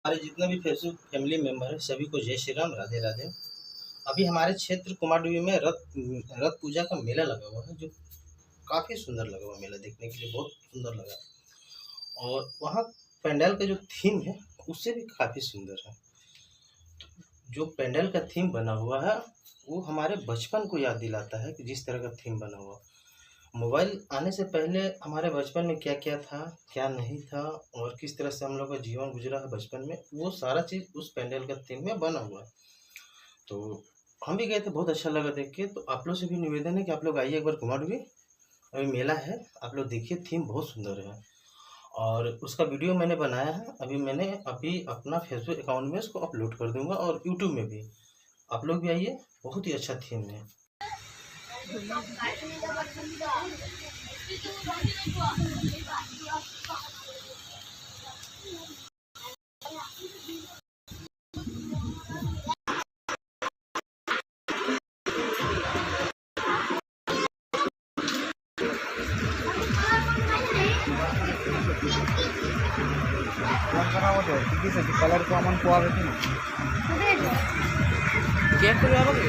हमारे जितने भी फेसबुक फैमिली मेंबर हैं सभी को जय श्री राम, राधे राधे। अभी हमारे क्षेत्र कुमारडुबी में रथ पूजा का मेला लगा हुआ है, जो काफ़ी सुंदर लगा हुआ मेला, देखने के लिए बहुत सुंदर लगा। और वहाँ पंडाल का जो थीम है उससे भी काफ़ी सुंदर है। जो पंडाल का थीम बना हुआ है वो हमारे बचपन को याद दिलाता है कि जिस तरह का थीम बना हुआ। मोबाइल आने से पहले हमारे बचपन में क्या-क्या था, क्या नहीं था और किस तरह से हम लोग का जीवन गुज़रा है बचपन में, वो सारा चीज़ उस पैंडल का थीम में बना हुआ है। तो हम भी गए थे, बहुत अच्छा लगा देख के। तो आप लोग से भी निवेदन है कि आप लोग आइए एक बार कुमारडुबी, अभी मेला है, आप लोग देखिए, थीम बहुत सुंदर है। और उसका वीडियो मैंने बनाया है, मैंने अभी अपना फेसबुक अकाउंट में इसको अपलोड कर दूँगा और यूट्यूब में भी। आप लोग भी आइए, बहुत ही अच्छा थीम है। कलर को अमन पावा गए चेक করে আমাকে